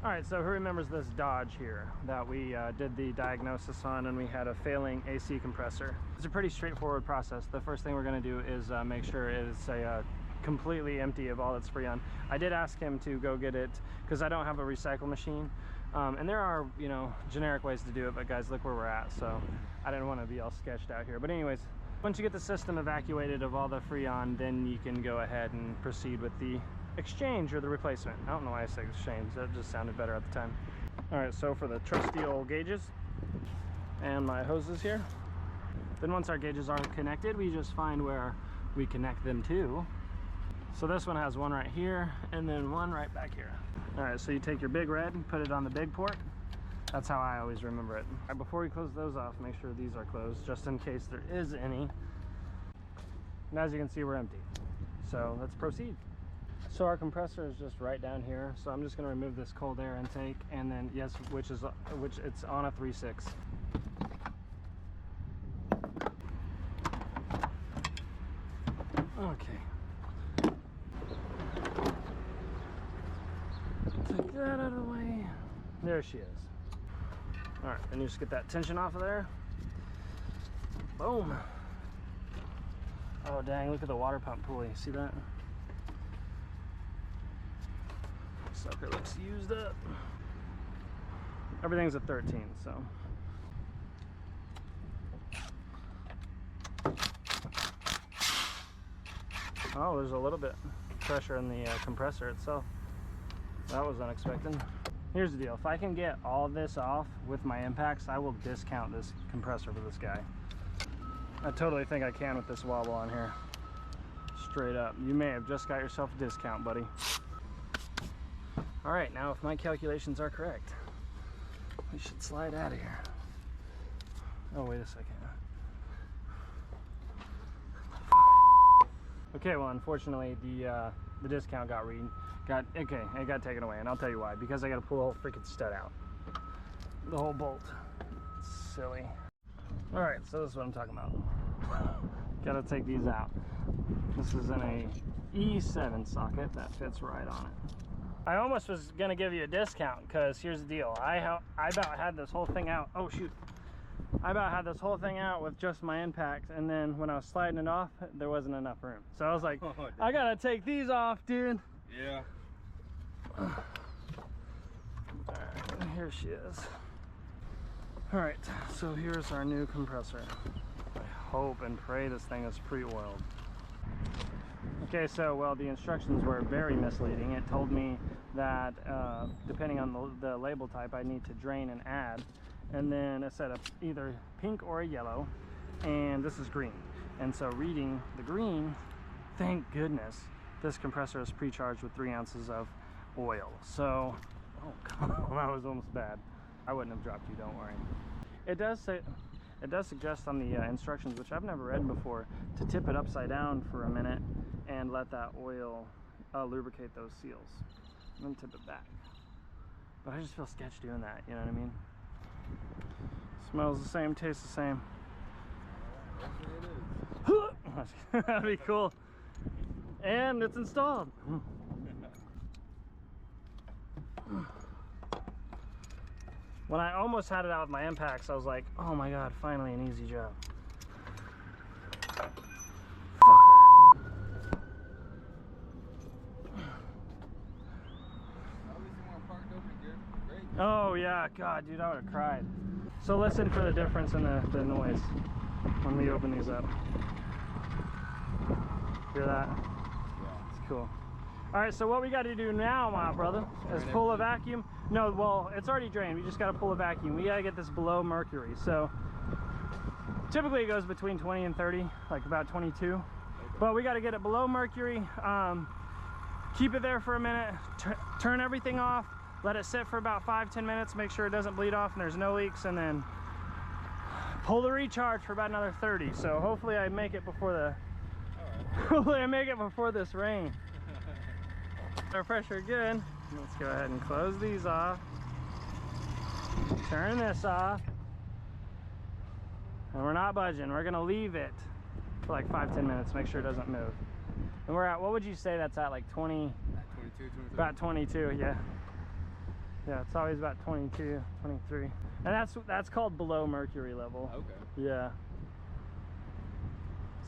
All right, so who remembers this Dodge here that we did the diagnosis on, and we had a failing AC compressor? It's a pretty straightforward process. The first thing we're going to do is make sure it's completely empty of all its Freon. I did ask him to go get it because I don't have a recycle machine, and there are, you know, generic ways to do it, but guys, look where we're at, so I didn't want to be all sketched out here. But anyways, once you get the system evacuated of all the Freon, then you can go ahead and proceed with the exchange or the replacement. I don't know why I said exchange, that just sounded better at the time. All right, so for the trusty old gauges and my hoses here, then once our gauges are connected, we just find where we connect them to. So this one has one right here and then one right back here. All right, so you take your big red and put it on the big port. That's how I always remember it. All right, before we close those off, make sure these are closed just in case there is any. And as you can see, we're empty. So let's proceed. So our compressor is just right down here. So I'm just going to remove this cold air intake, and then yes, which it's on a 3.6. Okay. Take that out of the way. There she is. All right, then you just get that tension off of there. Boom. Oh dang, look at the water pump pulley. See that? Sucker looks used up. Everything's at 13, so. Oh, there's a little bit pressure in the compressor itself. That was unexpected. Here's the deal. If I can get all this off with my impacts, I will discount this compressor for this guy. I totally think I can with this wobble on here. Straight up. You may have just got yourself a discount, buddy. All right, now if my calculations are correct, we should slide out of here. Oh, wait a second. Okay, well, unfortunately, the discount it got taken away, and I'll tell you why. Because I got to pull the whole freaking stud out, the whole bolt. It's silly. All right, so this is what I'm talking about. Got to take these out. This is in a E7 socket that fits right on it. I almost was gonna give you a discount because here's the deal. I about had this whole thing out. Oh shoot. I about had this whole thing out with just my impact, and then when I was sliding it off, there wasn't enough room. So I was like, I gotta take these off, dude. Yeah. Alright, here she is. Alright, so here's our new compressor. I hope and pray this thing is pre-oiled. Okay, so, well, the instructions were very misleading. It told me that depending on the label type, I need to drain and add. And then it said either pink or a yellow, and this is green. And so reading the green, thank goodness, this compressor is pre-charged with 3 ounces of oil. So, oh God, that was almost bad. I wouldn't have dropped you, don't worry. It does suggest on the instructions, which I've never read before, to tip it upside down for a minute and let that oil lubricate those seals, and then tip it back. But I just feel sketch doing that, you know what I mean? Smells the same, tastes the same. That'd be cool. And it's installed. When I almost had it out with my impacts, I was like, oh my God, finally an easy job. Oh yeah, God, dude, I would have cried. So listen for the difference in the noise when we open these up. Hear that? Yeah. It's cool. All right, so what we got to do now, my brother, is pull a vacuum. No, well, it's already drained. We just got to pull a vacuum. We got to get this below mercury. So typically it goes between 20 and 30, like about 22. Okay. But we got to get it below mercury. Keep it there for a minute. Turn everything off. Let it sit for about 5-10 minutes. Make sure it doesn't bleed off and there's no leaks, and then pull the recharge for about another 30. So hopefully I make it before the. Hopefully I make it before this rain. Our pressure good. Let's go ahead and close these off. Turn this off. And we're not budging. We're gonna leave it for like 5-10 minutes. Make sure it doesn't move. And we're at, what would you say that's at, like 20? 22, 23. About 22, yeah. Yeah, it's always about 22, 23. And that's called below mercury level. Okay. Yeah.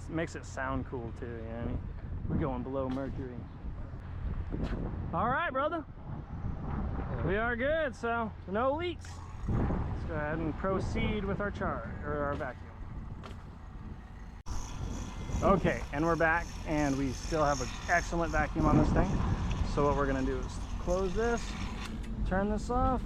It makes it sound cool too, you know what I mean? We're going below mercury. All right, brother. We are good, so no leaks. Let's go ahead and proceed with our our vacuum. Okay, and we're back, and we still have an excellent vacuum on this thing. So what we're gonna do is close this, turn this off.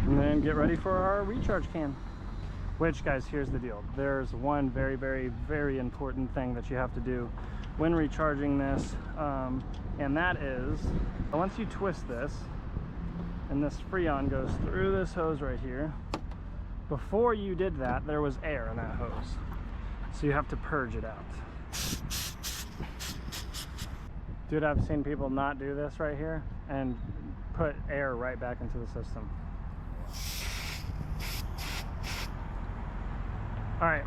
And then get ready for our recharge can. Which, guys, here's the deal. There's one very, very, very important thing that you have to do when recharging this, and that is, once you twist this, and this Freon goes through this hose right here, before you did that, there was air in that hose. So you have to purge it out. Dude, I've seen people not do this right here and put air right back into the system. All right,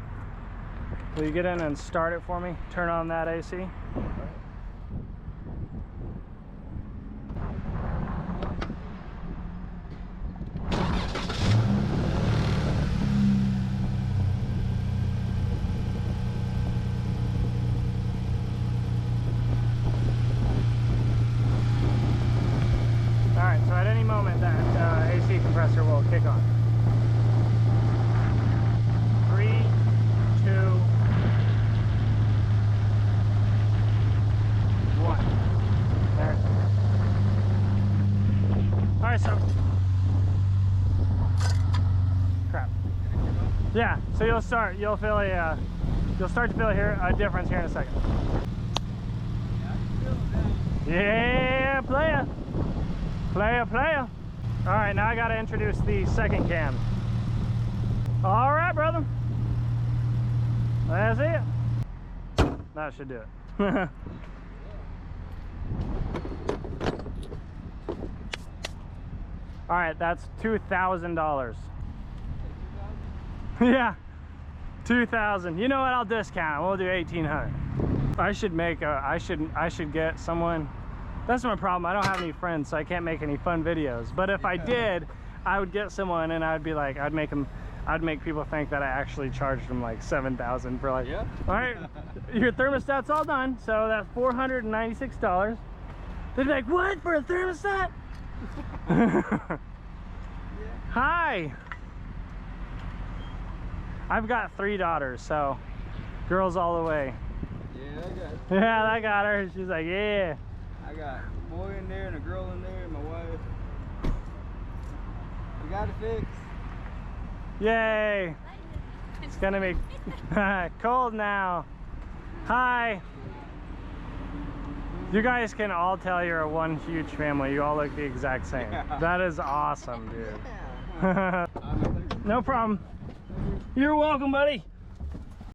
will you get in and start it for me? Turn on that AC. All right, so at any moment that AC compressor will kick on. 3, 2, 1. There. All right, so crap. Yeah, so you'll start to feel a difference here in a second. Yeah, playa. Playa. All right, now I got to introduce the second can. All right, brother. That's it. That should do it. All right, that's $2,000. Yeah, 2,000. You know what? I'll discount it. We'll do 1,800. I should get someone. That's my problem. I don't have any friends, so I can't make any fun videos. But if I did, I would get someone, and I'd be like, I'd make people think that I actually charged them like $7,000 for like. Yeah. All right, your thermostat's all done, so that's $496. They'd be like, what, for a thermostat? Yeah. Hi. I've got 3 daughters, so girls all the way. Yeah, I got it. Yeah, I got her. She's like, yeah. I got a boy in there and a girl in there and my wife. We got it fixed. Yay. It's gonna be cold now. Hi. You guys can all tell you're one huge family. You all look the exact same. Yeah. That is awesome, dude. Yeah. No problem. You're welcome, buddy.